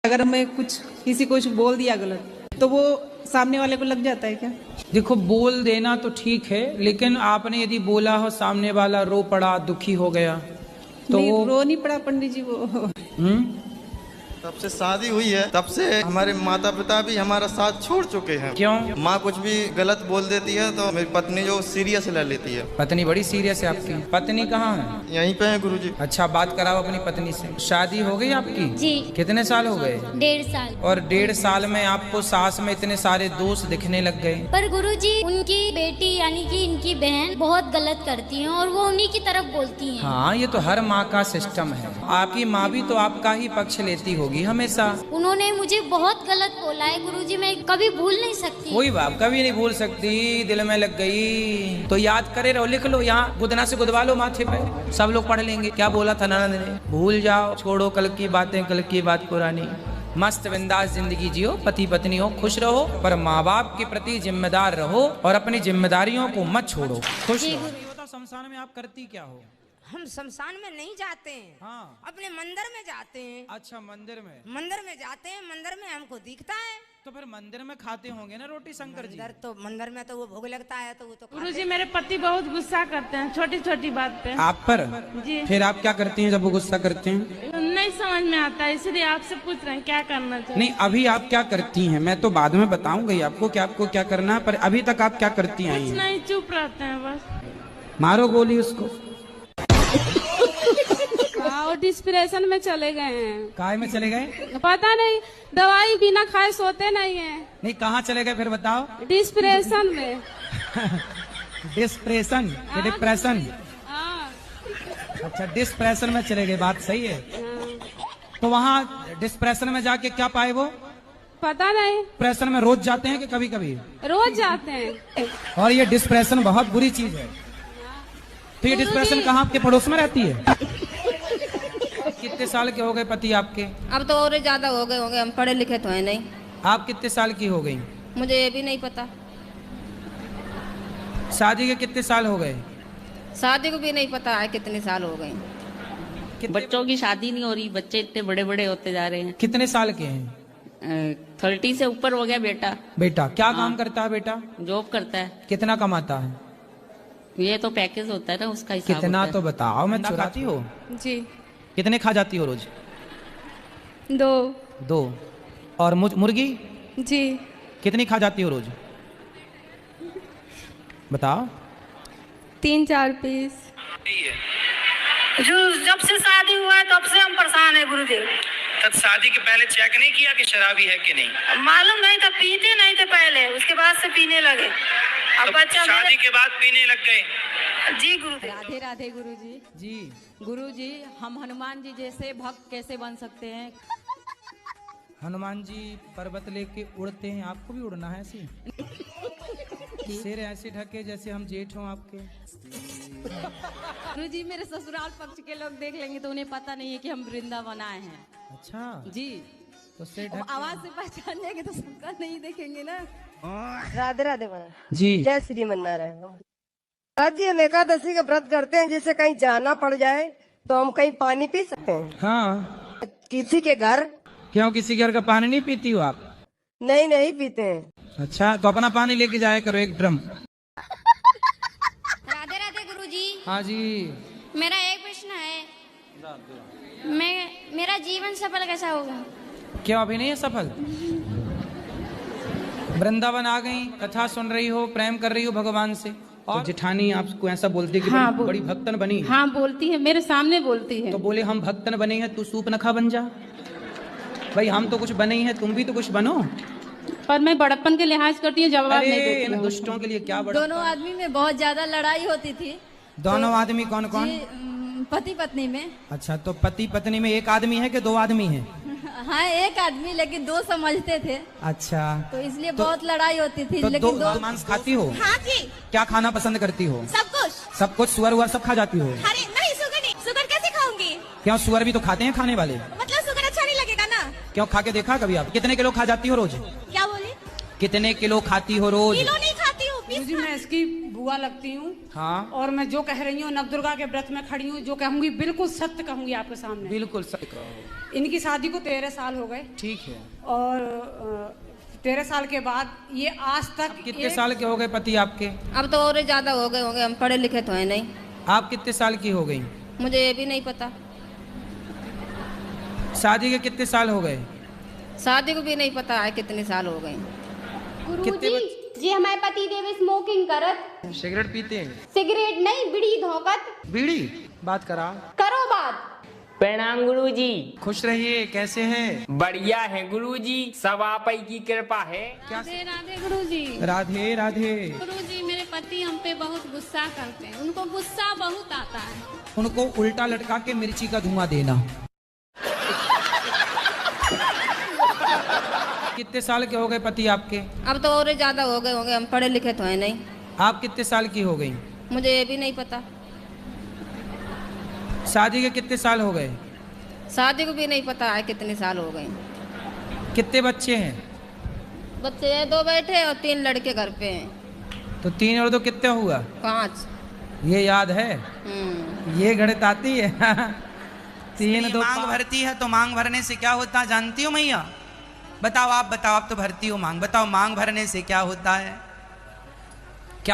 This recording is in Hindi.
अगर मैं कुछ किसी को कुछ बोल दिया गलत तो वो सामने वाले को लग जाता है क्या? देखो, बोल देना तो ठीक है, लेकिन आपने यदि बोला हो सामने वाला रो पड़ा, दुखी हो गया तो नहीं, वो रो नहीं पड़ा पंडित जी वो। तब से शादी हुई है, तब से हमारे माता पिता भी हमारा साथ छोड़ चुके हैं। क्यों? माँ कुछ भी गलत बोल देती है तो मेरी पत्नी जो सीरियस ले लेती है। पत्नी बड़ी सीरियस है आपकी? पत्नी कहाँ है? यहीं पे है गुरुजी। अच्छा, बात कराओ अपनी पत्नी से। शादी हो गई आपकी? जी। कितने साल हो गए? 1.5 साल। और 1.5 साल में आपको सास में इतने सारे दोष दिखने लग गए? पर गुरुजी, उनकी बेटी यानी कि इनकी बहन बहुत गलत करती हैं और वो उन्हीं की तरफ बोलती हैं। हाँ, ये तो हर माँ का सिस्टम है। आपकी माँ भी तो आपका ही पक्ष लेती होगी हमेशा। उन्होंने मुझे बहुत गलत बोला है गुरुजी, मैं कभी भूल नहीं सकती। कोई बात कभी नहीं भूल सकती, दिल में लग गई तो याद करे रहो, लिख लो यहाँ, गुदना से गुदवा लो माथे पे, सब लोग पढ़ लेंगे क्या बोला था ननद ने। भूल जाओ, छोड़ो कल की बातें, कल की बात पुरानी। मस्त बिंदास जिंदगी जियो, पति पत्नी हो, खुश रहो, पर माँ बाप के प्रति जिम्मेदार रहो और अपनी जिम्मेदारियों को मत छोड़ो, खुश रहो। बताओ, शमशान में आप करती क्या हो? हम शमशान में नहीं जाते हैं। हाँ। अपने मंदिर में जाते हैं। अच्छा, मंदिर में? मंदिर में जाते हैं, मंदिर में हमको दिखता है। तो फिर मंदिर में खाते होंगे ना रोटी शंकर जी? मंदिर में तो वो भोग लगता है तो वो तो गुरुजी, मेरे पति बहुत गुस्सा करते हैं छोटी छोटी बात पे। आप पर? जी। फिर आप क्या करती हैं जब वो गुस्सा करते हैं? नहीं समझ में आता है, इसलिए आपसे पूछ रहे हैं क्या करना चाहिए। नहीं, अभी आप क्या करती हैं? मैं तो बाद में बताऊंगा ही आपको कि आपको क्या करना है, पर अभी तक आप क्या करती आई कुछ हैं? नहीं, चुप रहते हैं बस। मारो गोली उसको। और डिस्प्रेशन में चले गए हैं। काय में चले गए? पता नहीं, दवाई बिना खाए सोते नहीं है। नहीं, कहाँ चले गए फिर बताओ? डिस्प्रेशन में। Depression, depression? हाँ। अच्छा, डिस्प्रेशन में चले गए, बात सही है। तो वहाँ डिस्प्रेशन में जाके क्या पाए वो? पता नहीं, डिप्रेशन में रोज जाते हैं कि कभी कभी? रोज जाते हैं। और ये डिस्प्रेशन बहुत बुरी चीज है। तो ये डिस्प्रेशन कहाँ आपके पड़ोस में रहती है? कितने साल के हो गए पति आपके? अब तो और ज्यादा हो गए होंगे, हम पढ़े लिखे तो है नहीं। आप कितने साल की हो गई? मुझे ये भी नहीं पता। शादी के कितने साल हो गए? शादी को भी नहीं पता है कितने साल हो गए। बच्चों की शादी नहीं हो रही, बच्चे इतने बड़े बड़े होते जा रहे हैं। कितने साल के हैं? 30 से ऊपर हो गया बेटा। बेटा क्या काम करता है बेटा? जॉब करता है। कितना कमाता है? ये तो पैकेज होता है ना, उसका हिसाब कितना होता है। तो बताओ। मैं चुराती हो? जी। कितने खा जाती हो रोज? 2। और मुर्गी जी। कितनी खा जाती हो रोज बताओ? 3-4 पीस। जो जब से शादी हुआ है तब से हम परेशान है गुरुजी। तब शादी के पहले चेक नहीं किया कि शराबी है कि नहीं? मालूम नहीं था, पीते नहीं थे पहले, उसके बाद से पीने लगे। अब बच्चा शादी के बाद पीने लग गए? जी गुरु। राधे राधे गुरुजी। जी। गुरुजी, हम हनुमान जी जैसे भक्त कैसे बन सकते हैं? हनुमान जी पर्वत लेके उड़ते हैं, आपको भी उड़ना है ऐसे? सिर ऐसे ढके जैसे हम जेठ हों आपके। गुरुजी, मेरे ससुराल पक्ष के लोग देख लेंगे तो उन्हें पता नहीं है कि हम वृंदावन आए हैं। अच्छा जी। तो सिर ढक आवाज से पहचान जाएंगे तो सबका नहीं देखेंगे ना। राधे राधे जी। जय श्रीमन्नारायण। आज हम एकादशी का व्रत करते हैं, जैसे कहीं जाना पड़ जाए तो हम कहीं पानी पी सकते हैं। हाँ। किसी के घर? क्यों, किसी घर का पानी नहीं पीती हो आप? नहीं पीते हैं। अच्छा, तो अपना पानी लेके जाया करो, एक ड्रम। राधे राधे गुरुजी। हाँ जी। मेरा एक प्रश्न है, मेरा जीवन सफल कैसा होगा? क्यों अभी नहीं है सफल? वृंदावन आ गई, कथा सुन रही हो, प्रेम कर रही हो भगवान से, और तो जिठानी आपको ऐसा बोलती है कि हाँ, बड़ी भक्तन बनी है। हाँ बोलती है, मेरे सामने बोलती है। तो बोले हम भक्तन बने हैं, तू सूप नखा बन जा। भाई हम तो कुछ बने ही हैं, तुम भी तो कुछ बनो। पर मैं बड़प्पन के लिहाज करती हूँ, जवाब नहीं देती इन हूँ। दुष्टों के लिए क्या बड़ा? दोनों आदमी में बहुत ज्यादा लड़ाई होती थी। दोनों आदमी कौन कौन? पति पत्नी में। अच्छा, तो पति पत्नी में एक आदमी है कि 2 आदमी है? हाँ, एक आदमी, लेकिन 2 समझते थे। अच्छा, तो इसलिए बहुत लड़ाई होती थी। तो लेकिन 2 मांस खाती हो? हाँ जी। क्या खाना पसंद करती हो? सब कुछ। सब कुछ? सुअर हुआ सब खा जाती हो? अरे नहीं, सुगर कैसे खाऊंगी? क्यों, सुअर भी तो खाते हैं खाने वाले। मतलब सुगर अच्छा नहीं लगेगा ना? क्यों, खा के देखा कभी आप? कितने किलो खा जाती हो रोज? क्या बोले? कितने किलो खाती हो रोज? किलो नहीं खाती हूँ। गुरुजी, मैं इसकी बुआ लगती हूँ। हाँ। और मैं जो कह रही हूँ, नवदुर्गा के व्रत में खड़ी हूँ, जो कहूँगी बिल्कुल सत्य कहूँगी आपके सामने। बिल्कुल सही कहो। इनकी शादी को 13 साल हो गए। ठीक है। और 13 साल के बाद ये आज तक कितने साल के हो गए पति आपके? अब तो और ज्यादा हो गए होंगे, हम पढ़े लिखे तो है नहीं। आप कितने साल की हो गई? मुझे ये भी नहीं पता। शादी के कितने साल हो गए? शादी को भी नहीं पता है कितने साल हो गए। गुरुजी जी हमारे पति देव स्मोकिंग करत। सिगरेट पीते हैं? सिगरेट नहीं, बीड़ी धोकत। बीड़ी? बात करा करो बात। प्रणाम गुरुजी। खुश रहिए, कैसे हैं? बढ़िया है गुरुजी, सब आप ही की कृपा है। राधे राधे गुरुजी। राधे राधे। गुरुजी मेरे पति हम पे बहुत गुस्सा करते हैं, उनको गुस्सा बहुत आता है। उनको उल्टा लटका के मिर्ची का धुआं देना। कितने साल के हो गए पति आपके? अब तो और ज्यादा हो गए होंगे, हम पढ़े लिखे तो है नहीं। आप कितने साल की हो गई? मुझे ये भी नहीं पता। शादी के कितने साल हो गए? शादी को भी नहीं पता है कितने साल हो गए। कितने बच्चे हैं? बच्चे 2 बैठे और 3 लड़के घर पे हैं। तो 3 और 2 कितने हुआ? 5। ये याद है? ये गणित आती है? 3 2 मांग भरती है तो मांग भरने से क्या होता जानती हो मैया? बताओ, आप बताओ, आप तो भरती हो मांग। बताओ मांग भरने से क्या होता है?